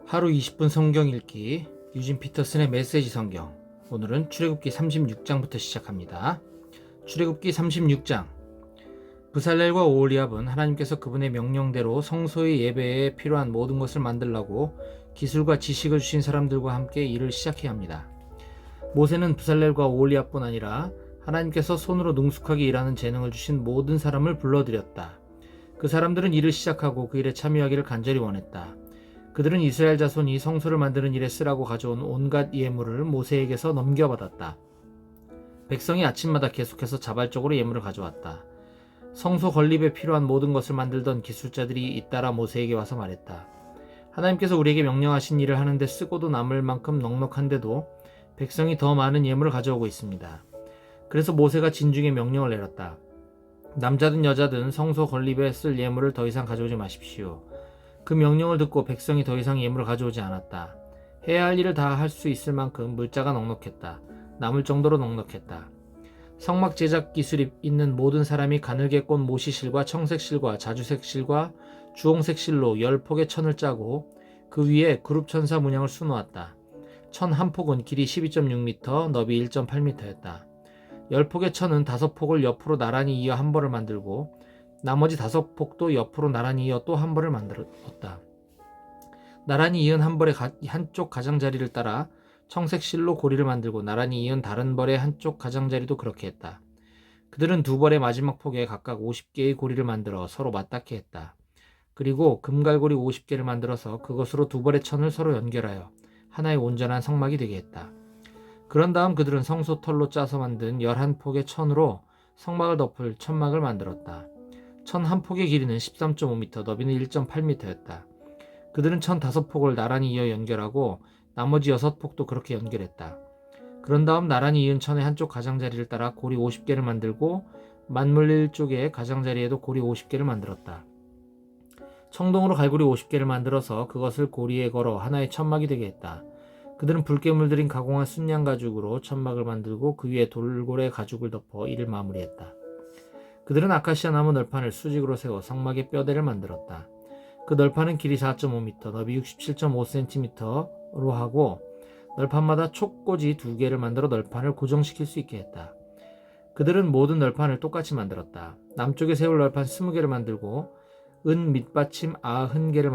하루 20분 성경 읽기 유진 피터슨의 메시지 성경. 오늘은 출애굽기 36장부터 시작합니다. 출애굽기 36장. 브살렐과 오홀리압은 하나님께서 그분의 명령대로 성소의 예배에 필요한 모든 것을 만들라고 기술과 지식을 주신 사람들과 함께 일을 시작해야 합니다. 모세는 브살렐과 오홀리압뿐 아니라 하나님께서 손으로 능숙하게 일하는 재능을 주신 모든 사람을 불러들였다. 그 사람들은 일을 시작하고 그 일에 참여하기를 간절히 원했다. 그들은 이스라엘 자손이 성소를 만드는 일에 쓰라고 가져온 온갖 예물을 모세에게서 넘겨받았다. 백성이 아침마다 계속해서 자발적으로 예물을 가져왔다. 성소 건립에 필요한 모든 것을 만들던 기술자들이 잇따라 모세에게 와서 말했다. 하나님께서 우리에게 명령하신 일을 하는데 쓰고도 남을 만큼 넉넉한데도 백성이 더 많은 예물을 가져오고 있습니다. 그래서 모세가 진중의 명령을 내렸다. 남자든 여자든 성소 건립에 쓸 예물을 더 이상 가져오지 마십시오. 그 명령을 듣고 백성이 더 이상 예물을 가져오지 않았다. 해야 할 일을 다 할 수 있을 만큼 물자가 넉넉했다. 남을 정도로 넉넉했다. 성막 제작 기술이 있는 모든 사람이 가늘게 꼰 모시실과 청색실과 자주색실과 주홍색실로 10폭의 천을 짜고 그 위에 그룹 천사 문양을 수놓았다. 천 한 폭은 길이 12.6m, 너비 1.8m였다. 10폭의 천은 5폭을 옆으로 나란히 이어 한 벌을 만들고 나머지 5폭도 옆으로 나란히 이어 또 한 벌을 만들었다. 나란히 이은 한 벌의 한쪽 가장자리를 따라 청색실로 고리를 만들고 나란히 이은 다른 벌의 한쪽 가장자리도 그렇게 했다. 그들은 두 벌의 마지막 폭에 각각 50개의 고리를 만들어 서로 맞닿게 했다. 그리고 금갈고리 50개를 만들어서 그것으로 두 벌의 천을 서로 연결하여 하나의 온전한 성막이 되게 했다. 그런 다음 그들은 성소 털로 짜서 만든 11폭의 천으로 성막을 덮을 천막을 만들었다. 천 한 폭의 길이는 13.5m, 너비는 1.8m였다. 그들은 천 5폭을 나란히 이어 연결하고 나머지 6폭도 그렇게 연결했다. 그런 다음 나란히 이은 천의 한쪽 가장자리를 따라 고리 50개를 만들고 맞물릴 쪽의 가장자리에도 고리 50개를 만들었다. 청동으로 갈고리 50개를 만들어서 그것을 고리에 걸어 하나의 천막이 되게 했다. 그들은 붉게 물들인 가공한 순양 가죽으로 천막을 만들고 그 위에 돌고래 가죽을 덮어 이를 마무리했다. 그들은 아카시아 나무 널판을 수직으로 세워 성막의 뼈대를 만들었다. 그 널판은 길이 4.5m, 너비 67.5cm로 하고 널판마다 촉꽂이 2개를 만들어 널판을 고정시킬 수 있게 했다. 그들은 모든 널판을 똑같이 만들었다. 남쪽에 세울 널판 20개를 만들고 은 밑받침 90개를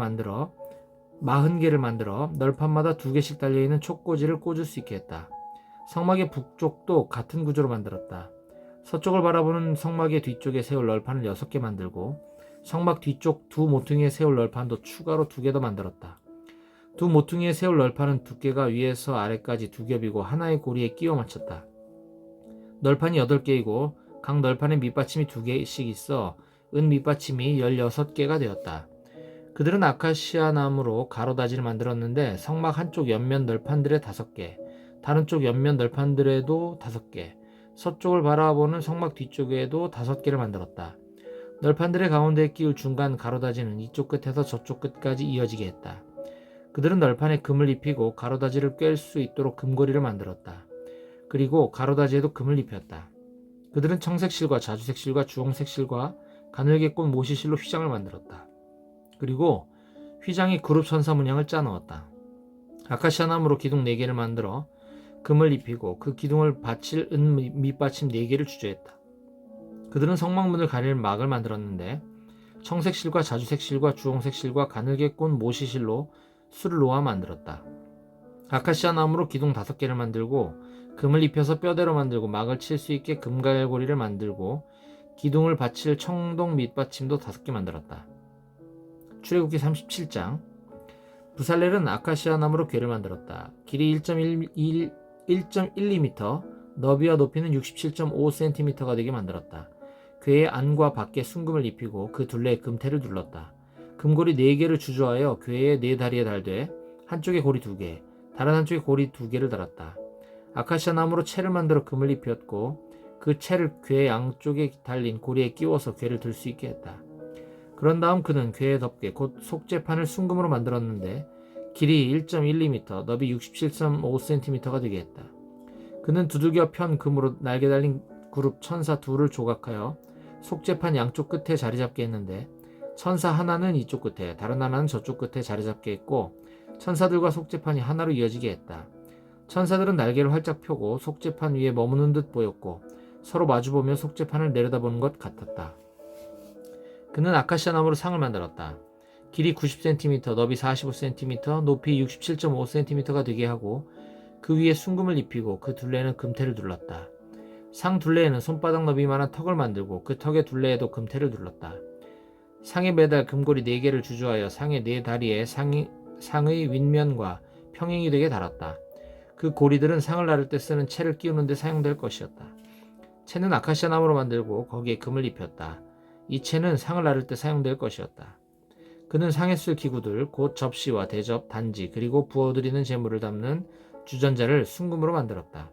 만들어 널판마다 2개씩 달려있는 촉꽂이를 꽂을 수 있게 했다. 성막의 북쪽도 같은 구조로 만들었다. 서쪽을 바라보는 성막의 뒤쪽에 세울 널판을 6개 만들고 성막 뒤쪽 두 모퉁이에 세울 널판도 추가로 2개 더 만들었다. 두 모퉁이에 세울 널판은 두께가 위에서 아래까지 2겹이고 하나의 고리에 끼워 맞췄다. 널판이 8개이고 각 널판에 밑받침이 2개씩 있어 은 밑받침이 16개가 되었다. 그들은 아카시아 나무로 가로다지를 만들었는데 성막 한쪽 옆면 널판들에 5개, 다른 쪽 옆면 널판들에도 5개, 서쪽을 바라보는 성막 뒤쪽에도 5개를 만들었다. 널판들의 가운데에 끼울 중간 가로다지는 이쪽 끝에서 저쪽 끝까지 이어지게 했다. 그들은 널판에 금을 입히고 가로다지를 꿰을 수 있도록 금고리를 만들었다. 그리고 가로다지에도 금을 입혔다. 그들은 청색실과 자주색실과 주홍색실과 가늘게 꼰 모시실로 휘장을 만들었다. 그리고 휘장에 그룹 천사 문양을 짜 넣었다. 아카시아 나무로 기둥 4개를 만들어 금을 입히고 그 기둥을 받칠 은 밑받침 4개를 주조했다. 그들은 성막문을 가릴 막을 만들었는데 청색실과 자주색실과 주홍색실과 가늘게 꼰 모시실로 수를 놓아 만들었다. 아카시아 나무로 기둥 5개를 만들고 금을 입혀서 뼈대로 만들고 막을 칠 수 있게 금갈고리를 만들고 기둥을 받칠 청동 밑받침도 5개 만들었다. 출애굽기 37장. 브살렐은 아카시아 나무로 궤를 만들었다. 길이 1.12m, 너비와 높이는 67.5cm가 되게 만들었다. 궤의 안과 밖에 순금을 입히고 그 둘레에 금테를 둘렀다. 금고리 4개를 주조하여 궤의 4다리에 달되 한쪽에 고리 2개, 다른 한쪽에 고리 2개를 달았다. 아카시아 나무로 채를 만들어 금을 입혔고 그 채를 궤의 양쪽에 달린 고리에 끼워서 궤를 들 수 있게 했다. 그런 다음 그는 궤의 덮개 곧 속죄판을 순금으로 만들었는데 길이 1.12m, 너비 67.5cm가 되게 했다. 그는 두들겨 편 금으로 날개 달린 그룹 천사 2를 조각하여 속죄판 양쪽 끝에 자리 잡게 했는데 천사 하나는 이쪽 끝에 다른 하나는 저쪽 끝에 자리 잡게 했고 천사들과 속죄판이 하나로 이어지게 했다. 천사들은 날개를 활짝 펴고 속죄판 위에 머무는 듯 보였고 서로 마주보며 속죄판을 내려다보는 것 같았다. 그는 아카시아 나무로 상을 만들었다. 길이 90cm, 너비 45cm, 높이 67.5cm가 되게 하고 그 위에 순금을 입히고 그 둘레에는 금테를 둘렀다. 상 둘레에는 손바닥 너비만한 턱을 만들고 그 턱의 둘레에도 금테를 둘렀다. 상에 매달 금고리 4개를 주조하여 상의 4다리에 상의 윗면과 평행이 되게 달았다. 그 고리들은 상을 나를 때 쓰는 채를 끼우는 데 사용될 것이었다. 채는 아카시아 나무로 만들고 거기에 금을 입혔다. 이 채는 상을 나를 때 사용될 것이었다. 그는 상에 쓸 기구들, 곧 접시와 대접, 단지, 그리고 부어드리는 재물을 담는 주전자를 순금으로 만들었다.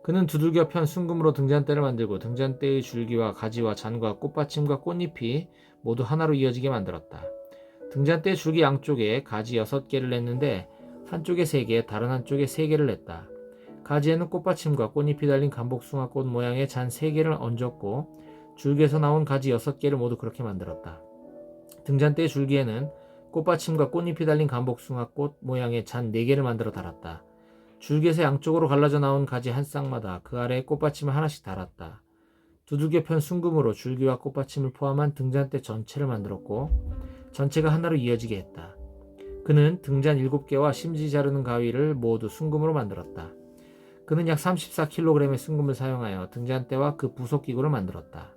그는 두들겨 편 순금으로 등잔대를 만들고 등잔대의 줄기와 가지와 잔과 꽃받침과 꽃잎이 모두 하나로 이어지게 만들었다. 등잔대 줄기 양쪽에 가지 6개를 냈는데 한쪽에 3개, 다른 한쪽에 3개를 냈다. 가지에는 꽃받침과 꽃잎이 달린 감복숭아꽃 모양의 잔 3개를 얹었고 줄기에서 나온 가지 6개를 모두 그렇게 만들었다. 등잔대의 줄기에는 꽃받침과 꽃잎이 달린 감복숭아꽃 모양의 잔 4개를 만들어 달았다. 줄기에서 양쪽으로 갈라져 나온 가지 한 쌍마다 그 아래에 꽃받침을 하나씩 달았다. 두들겨 편 순금으로 줄기와 꽃받침을 포함한 등잔대 전체를 만들었고 전체가 하나로 이어지게 했다. 그는 등잔 7개와 심지 자르는 가위를 모두 순금으로 만들었다. 그는 약 34kg의 순금을 사용하여 등잔대와 그 부속기구를 만들었다.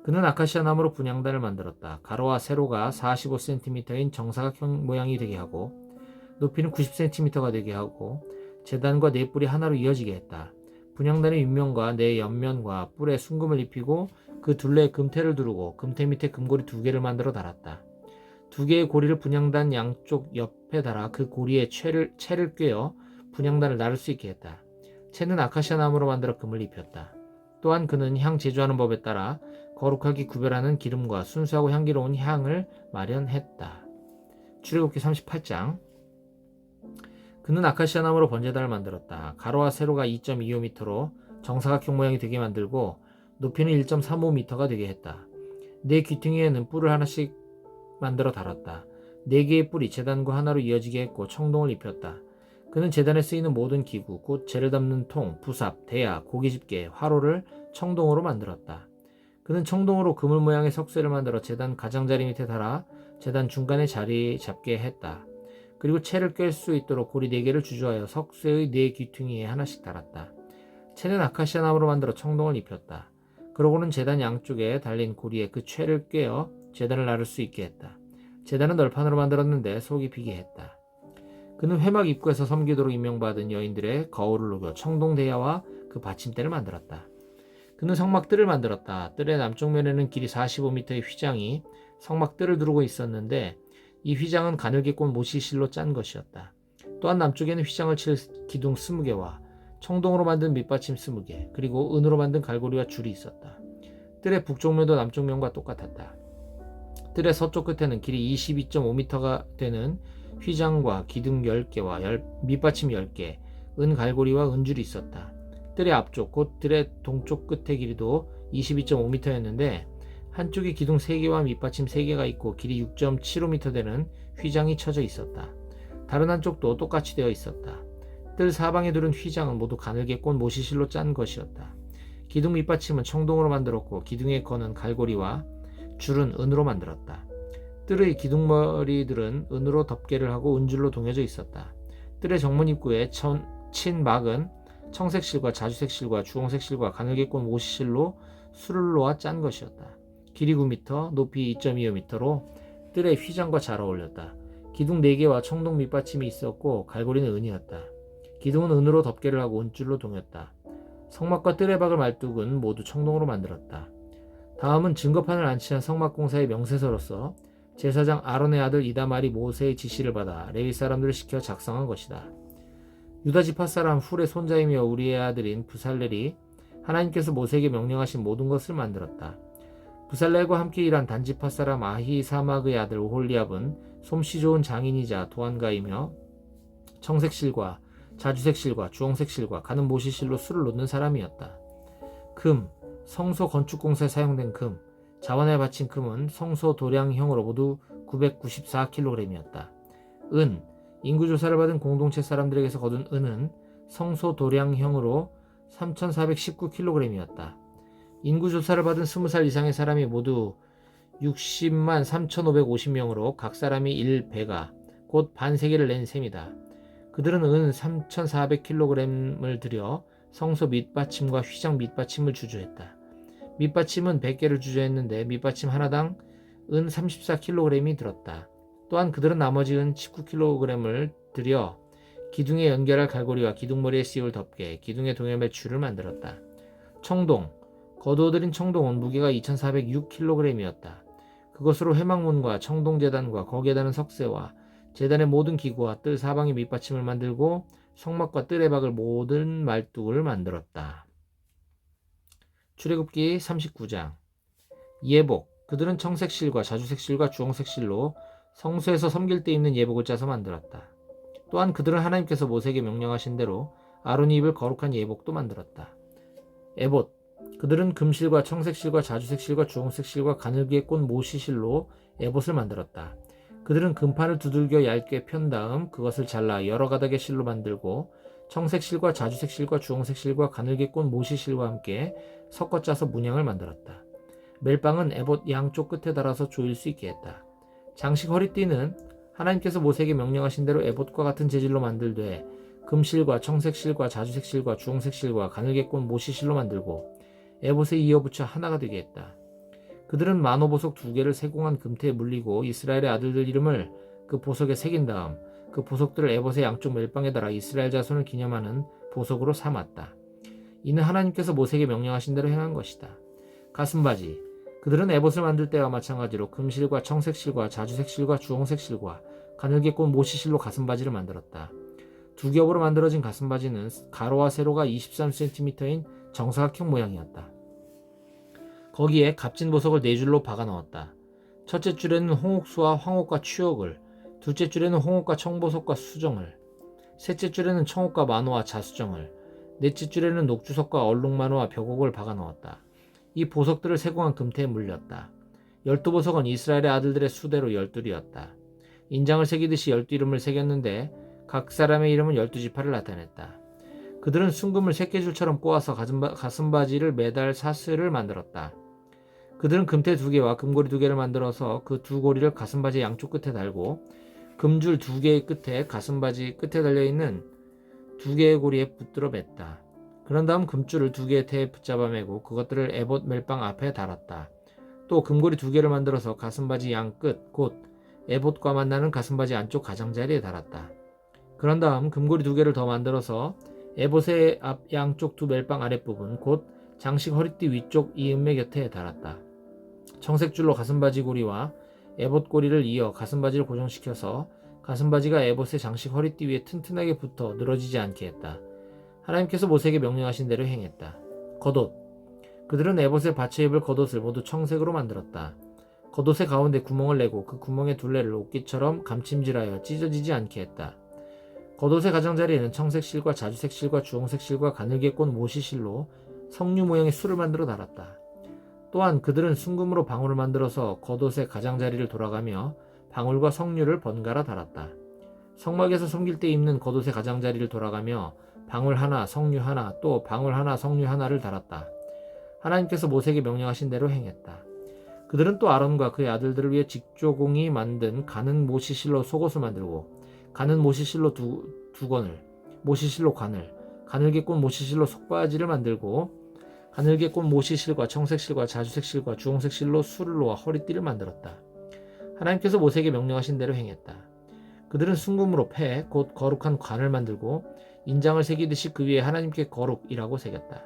그는 아카시아 나무로 분향단을 만들었다. 가로와 세로가 45cm인 정사각형 모양이 되게 하고 높이는 90cm가 되게 하고 제단과 네 뿔이 하나로 이어지게 했다. 분향단의 윗면과 네 옆면과 뿔에 순금을 입히고 그 둘레에 금테를 두르고 금테 밑에 금고리 2개를 만들어 달았다. 2개의 고리를 분향단 양쪽 옆에 달아 그 고리에 채를 꿰어 분향단을 나를 수 있게 했다. 채는 아카시아 나무로 만들어 금을 입혔다. 또한 그는 향 제조하는 법에 따라 거룩하게 구별하는 기름과 순수하고 향기로운 향을 마련했다. 출애굽기 38장. 그는 아카시아 나무로 번제단을 만들었다. 가로와 세로가 2.25m로 정사각형 모양이 되게 만들고 높이는 1.35m가 되게 했다. 네 귀퉁이에는 뿔을 하나씩 만들어 달았다. 4개의 뿔이 제단과 하나로 이어지게 했고 청동을 입혔다. 그는 제단에 쓰이는 모든 기구, 곧 재를 담는 통, 부삽, 대야, 고기집게, 화로를 청동으로 만들었다. 그는 청동으로 그물 모양의 석쇠를 만들어 제단 가장자리 밑에 달아 제단 중간에 자리 잡게 했다. 그리고 채를 꿰 수 있도록 고리 4개를 주조하여 석쇠의 4 귀퉁이에 하나씩 달았다. 채는 아카시아 나무로 만들어 청동을 입혔다. 그러고는 제단 양쪽에 달린 고리에 그 채를 꿰어 제단을 나를 수 있게 했다. 제단은 널판으로 만들었는데 속이 비게 했다. 그는 회막 입구에서 섬기도록 임명받은 여인들의 거울을 녹여 청동 대야와 그 받침대를 만들었다. 그는 성막뜰을 만들었다. 뜰의 남쪽 면에는 길이 45m의 휘장이 성막뜰을 두르고 있었는데 이 휘장은 가늘게 꼰 모시실로 짠 것이었다. 또한 남쪽에는 휘장을 칠 기둥 20개와 청동으로 만든 밑받침 20개, 그리고 은으로 만든 갈고리와 줄이 있었다. 뜰의 북쪽 면도 남쪽 면과 똑같았다. 뜰의 서쪽 끝에는 길이 22.5m가 되는 휘장과 기둥 10개와 밑받침 10개, 은 갈고리와 은줄이 있었다. 뜰의 앞쪽, 곧 뜰의 동쪽 끝의 길이도 22.5m였는데 한쪽에 기둥 3개와 밑받침 3개가 있고 길이 6.75m 되는 휘장이 쳐져 있었다. 다른 한쪽도 똑같이 되어 있었다. 뜰 사방에 두른 휘장은 모두 가늘게 꼰 모시실로 짠 것이었다. 기둥 밑받침은 청동으로 만들었고 기둥에 거는 갈고리와 줄은 은으로 만들었다. 뜰의 기둥머리들은 은으로 덮개를 하고 은줄로 동여져 있었다. 뜰의 정문 입구에 친 막은 청색실과 자주색실과 주홍색실과 가늘게 꼰 모시실로 술을 놓아 짠 것이었다. 길이 9m, 높이 2.25m로 뜰의 휘장과 잘 어울렸다. 기둥 4개와 청동 밑받침이 있었고 갈고리는 은이었다. 기둥은 은으로 덮개를 하고 은줄로 동였다. 성막과 뜰의 박을 말뚝은 모두 청동으로 만들었다. 다음은 증거판을 안치한 성막공사의 명세서로서 제사장 아론의 아들 이다말이 모세의 지시를 받아 레위 사람들을 시켜 작성한 것이다. 유다 지파 사람 훌의 손자이며 우리의 아들인 부살렐이 하나님께서 모세에게 명령하신 모든 것을 만들었다. 부살렐과 함께 일한 단지파 사람 아히사막의 아들 오홀리압은 솜씨 좋은 장인이자 도안가이며 청색실과 자주색실과 주홍색실과 가는 모시실로 술을 놓는 사람이었다. 금, 성소 건축공사에 사용된 금, 자원에 바친 금은 성소 도량형으로 모두 994kg이었다. 은, 인구조사를 받은 공동체 사람들에게서 거둔 은은 성소도량형으로 3,419kg이었다. 인구조사를 받은 20살 이상의 사람이 모두 60만 3,550명으로 각 사람이 1배가 곧 반세계를 낸 셈이다. 그들은 은 3,400kg을 들여 성소 밑받침과 휘장 밑받침을 주조했다. 밑받침은 100개를 주조했는데 밑받침 하나당 은 34kg이 들었다. 또한 그들은 나머지 은 19kg을 들여 기둥에 연결할 갈고리와 기둥머리에 씌울 덮개, 기둥에 동여맬 줄을 만들었다. 청동, 거두어들인 청동은 무게가 2,406kg이었다. 그것으로 회막문과 청동제단과 거기에 다는 석쇠와 제단의 모든 기구와 뜰 사방의 밑받침을 만들고 성막과 뜰에 박을 모든 말뚝을 만들었다. 출애굽기 39장. 예복, 그들은 청색 실과 자주색 실과 주홍색 실로 성소에서 섬길 때 입는 예복을 짜서 만들었다. 또한 그들은 하나님께서 모세에게 명령하신 대로 아론이 입을 거룩한 예복도 만들었다. 에봇, 그들은 금실과 청색실과 자주색실과 주홍색실과 가늘게 꼰 모시실로 에봇을 만들었다. 그들은 금판을 두들겨 얇게 편 다음 그것을 잘라 여러 가닥의 실로 만들고 청색실과 자주색실과 주홍색실과 가늘게 꼰 모시실과 함께 섞어 짜서 문양을 만들었다. 멜빵은 에봇 양쪽 끝에 달아서 조일 수 있게 했다. 장식 허리띠는 하나님께서 모세에게 명령하신 대로 에봇과 같은 재질로 만들되 금실과 청색실과 자주색실과 주홍색실과 가늘게 꼰 모시실로 만들고 에봇에 이어붙여 하나가 되게 했다. 그들은 만호보석 2개를 세공한 금태에 물리고 이스라엘의 아들들 이름을 그 보석에 새긴 다음 그 보석들을 에봇의 양쪽 멜빵에 달아 이스라엘 자손을 기념하는 보석으로 삼았다. 이는 하나님께서 모세에게 명령하신 대로 행한 것이다. 가슴바지, 그들은 에봇을 만들 때와 마찬가지로 금실과 청색실과 자주색실과 주홍색실과 가늘게 꼰 모시실로 가슴바지를 만들었다. 두 겹으로 만들어진 가슴바지는 가로와 세로가 23cm인 정사각형 모양이었다. 거기에 값진 보석을 4줄로 박아 넣었다. 첫째 줄에는 홍옥수와 황옥과 취옥을, 둘째 줄에는 홍옥과 청보석과 수정을, 셋째 줄에는 청옥과 만호와 자수정을, 넷째 줄에는 녹주석과 얼룩만호와 벽옥을 박아 넣었다. 이 보석들을 세공한 금태에 물렸다. 12보석은 이스라엘의 아들들의 수대로 12이었다. 인장을 새기듯이 12이름을 새겼는데 각 사람의 이름은 12지파를 나타냈다. 그들은 순금을 새끼줄처럼 꼬아서 가슴바지를 매달 사슬을 만들었다. 그들은 금태 2개와 금고리 2개를 만들어서 그 두 고리를 가슴바지 양쪽 끝에 달고 금줄 2개의 끝에 가슴바지 끝에 달려있는 2개의 고리에 붙들어 맸다. 그런 다음 금줄을 2개의 태에 붙잡아 매고 그것들을 에봇 멜빵 앞에 달았다. 또 금고리 2개를 만들어서 가슴바지 양끝 곧 에봇과 만나는 가슴바지 안쪽 가장자리에 달았다. 그런 다음 금고리 2개를 더 만들어서 에봇의 앞 양쪽 두 멜빵 아랫부분 곧 장식 허리띠 위쪽 이은매 곁에 달았다. 청색줄로 가슴바지 고리와 에봇 고리를 이어 가슴바지를 고정시켜서 가슴바지가 에봇의 장식 허리띠 위에 튼튼하게 붙어 늘어지지 않게 했다. 하나님께서 모세에게 명령하신 대로 행했다. 겉옷, 그들은 에봇의 받쳐 입을 겉옷을 모두 청색으로 만들었다. 겉옷의 가운데 구멍을 내고 그 구멍의 둘레를 옷깃처럼 감침질하여 찢어지지 않게 했다. 겉옷의 가장자리에는 청색실과 자주색실과 주홍색실과 가늘게 꼰 모시실로 석류 모양의 술을 만들어 달았다. 또한 그들은 순금으로 방울을 만들어서 겉옷의 가장자리를 돌아가며 방울과 석류를 번갈아 달았다. 성막에서 섬길 때 입는 겉옷의 가장자리를 돌아가며 방울 하나, 석류 하나, 또 방울 하나, 석류 하나를 달았다. 하나님께서 모세에게 명령하신 대로 행했다. 그들은 또 아론과 그의 아들들을 위해 직조공이 만든 가는 모시실로 속옷을 만들고 가는 모시실로 두 건을, 모시실로 관을, 가늘게 꼰 모시실로 속바지를 만들고 가늘게 꼰 모시실과 청색실과 자주색실과 주홍색실로 술을 놓아 허리띠를 만들었다. 하나님께서 모세에게 명령하신 대로 행했다. 그들은 순금으로 패, 곧 거룩한 관을 만들고 인장을 새기듯이 그 위에 하나님께 거룩이라고 새겼다.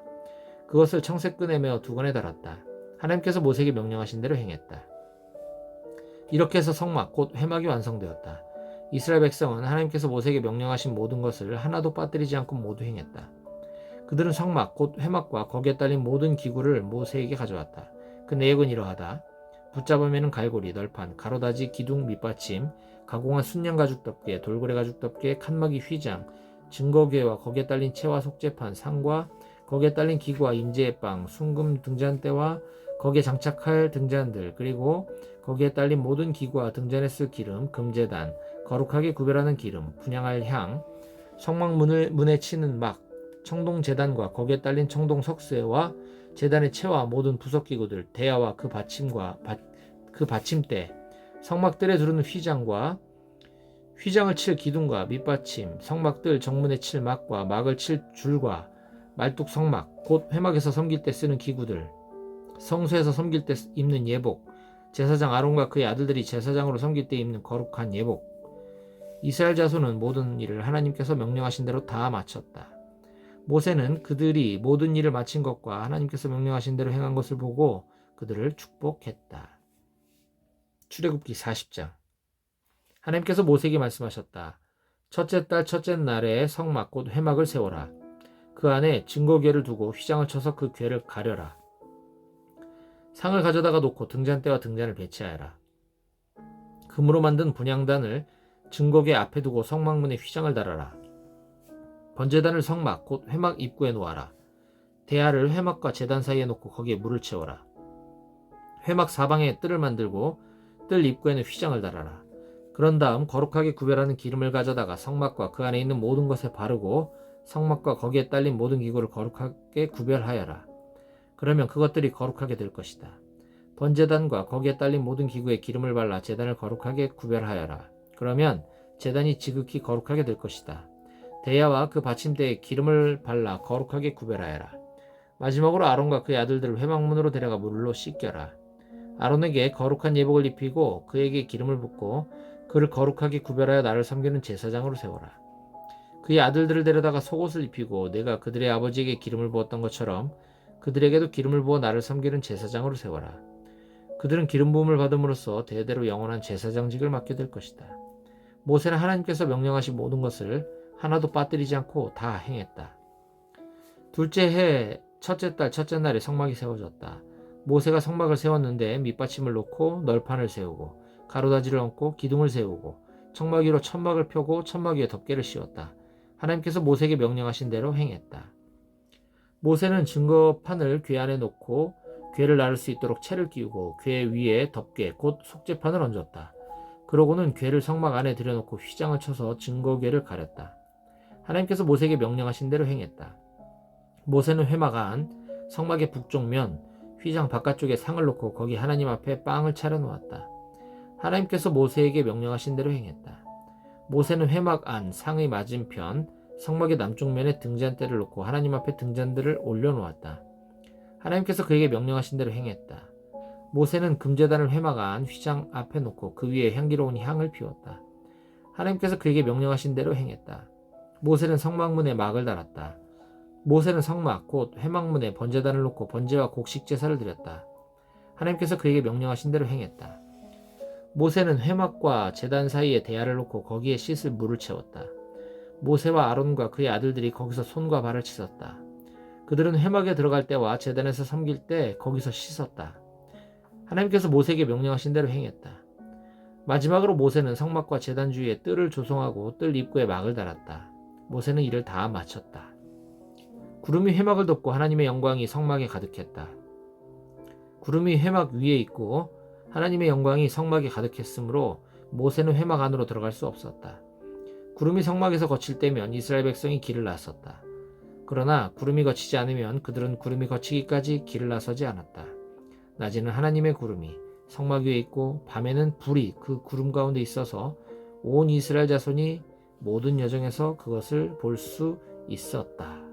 그것을 청색끈에 매어 2건에 달았다. 하나님께서 모세에게 명령하신 대로 행했다. 이렇게 해서 성막, 곧 회막이 완성되었다. 이스라엘 백성은 하나님께서 모세에게 명령하신 모든 것을 하나도 빠뜨리지 않고 모두 행했다. 그들은 성막, 곧 회막과 거기에 딸린 모든 기구를 모세에게 가져왔다. 그 내역은 이러하다. 붙잡으면 갈고리, 널판, 가로다지, 기둥, 밑받침, 가공한 순양 가죽 덮개, 돌고래 가죽 덮개, 칸막이 휘장, 증거궤와 거기에 딸린 채와 속재판, 상과 거기에 딸린 기구와 임재의 빵, 순금 등잔대와 거기에 장착할 등잔들, 그리고 거기에 딸린 모든 기구와 등잔에 쓸 기름, 금제단, 거룩하게 구별하는 기름, 분향할 향, 성막문에 치는 막, 청동제단과 거기에 딸린 청동석쇠와 제단의 채와 모든 부속기구들, 대야와 그 그 받침대, 성막들에 두르는 휘장과 휘장을 칠 기둥과 밑받침, 성막들 정문에 칠 막과 막을 칠 줄과 말뚝 성막, 곧 회막에서 섬길 때 쓰는 기구들, 성소에서 섬길 때 입는 예복, 제사장 아론과 그의 아들들이 제사장으로 섬길 때 입는 거룩한 예복. 이스라엘 자손은 모든 일을 하나님께서 명령하신 대로 다 마쳤다. 모세는 그들이 모든 일을 마친 것과 하나님께서 명령하신 대로 행한 것을 보고 그들을 축복했다. 출애굽기 40장. 하나님께서 모세에게 말씀하셨다. 첫째 달 첫째 날에 성막 곧 회막을 세워라. 그 안에 증거궤를 두고 휘장을 쳐서 그 궤를 가려라. 상을 가져다가 놓고 등잔대와 등잔을 배치하여라. 금으로 만든 분향단을 증거궤 앞에 두고 성막문에 휘장을 달아라. 번제단을 성막 곧 회막 입구에 놓아라. 대야를 회막과 제단 사이에 놓고 거기에 물을 채워라. 회막 사방에 뜰을 만들고 뜰 입구에는 휘장을 달아라. 그런 다음 거룩하게 구별하는 기름을 가져다가 성막과 그 안에 있는 모든 것에 바르고 성막과 거기에 딸린 모든 기구를 거룩하게 구별하여라. 그러면 그것들이 거룩하게 될 것이다. 번제단과 거기에 딸린 모든 기구에 기름을 발라 제단을 거룩하게 구별하여라. 그러면 제단이 지극히 거룩하게 될 것이다. 대야와 그 받침대에 기름을 발라 거룩하게 구별하여라. 마지막으로 아론과 그의 아들들을 회막문으로 데려가 물로 씻겨라. 아론에게 거룩한 예복을 입히고 그에게 기름을 붓고 그를 거룩하게 구별하여 나를 섬기는 제사장으로 세워라. 그의 아들들을 데려다가 속옷을 입히고 내가 그들의 아버지에게 기름을 부었던 것처럼 그들에게도 기름을 부어 나를 섬기는 제사장으로 세워라. 그들은 기름 부음을 받음으로써 대대로 영원한 제사장직을 맡게 될 것이다. 모세는 하나님께서 명령하신 모든 것을 하나도 빠뜨리지 않고 다 행했다. 둘째 해 첫째 달 첫째 날에 성막이 세워졌다. 모세가 성막을 세웠는데 밑받침을 놓고 널판을 세우고 가로다지를 얹고 기둥을 세우고 천막 위로 천막을 펴고 천막 위에 덮개를 씌웠다. 하나님께서 모세에게 명령하신 대로 행했다. 모세는 증거판을 궤 안에 놓고 궤를 나를 수 있도록 채를 끼우고 궤 위에 덮개 곧 속죄판을 얹었다. 그러고는 궤를 성막 안에 들여놓고 휘장을 쳐서 증거궤를 가렸다. 하나님께서 모세에게 명령하신 대로 행했다. 모세는 회막 안 성막의 북쪽면 휘장 바깥쪽에 상을 놓고 거기 하나님 앞에 빵을 차려 놓았다. 하나님께서 모세에게 명령하신 대로 행했다. 모세는 회막 안 상의 맞은편 성막의 남쪽 면에 등잔대를 놓고 하나님 앞에 등잔들을 올려놓았다. 하나님께서 그에게 명령하신 대로 행했다. 모세는 금제단을 회막 안 휘장 앞에 놓고 그 위에 향기로운 향을 피웠다. 하나님께서 그에게 명령하신 대로 행했다. 모세는 성막문에 막을 달았다. 모세는 성막 곧 회막문에 번제단을 놓고 번제와 곡식 제사를 드렸다. 하나님께서 그에게 명령하신 대로 행했다. 모세는 회막과 제단 사이에 대야를 놓고 거기에 씻을 물을 채웠다. 모세와 아론과 그의 아들들이 거기서 손과 발을 씻었다. 그들은 회막에 들어갈 때와 제단에서 섬길 때 거기서 씻었다. 하나님께서 모세에게 명령하신 대로 행했다. 마지막으로 모세는 성막과 제단 주위에 뜰을 조성하고 뜰 입구에 막을 달았다. 모세는 이를 다 마쳤다. 구름이 회막을 덮고 하나님의 영광이 성막에 가득했다. 구름이 회막 위에 있고 하나님의 영광이 성막에 가득했으므로 모세는 회막 안으로 들어갈 수 없었다. 구름이 성막에서 거칠 때면 이스라엘 백성이 길을 나섰다. 그러나 구름이 거치지 않으면 그들은 구름이 거치기까지 길을 나서지 않았다. 낮에는 하나님의 구름이 성막 위에 있고 밤에는 불이 그 구름 가운데 있어서 온 이스라엘 자손이 모든 여정에서 그것을 볼 수 있었다.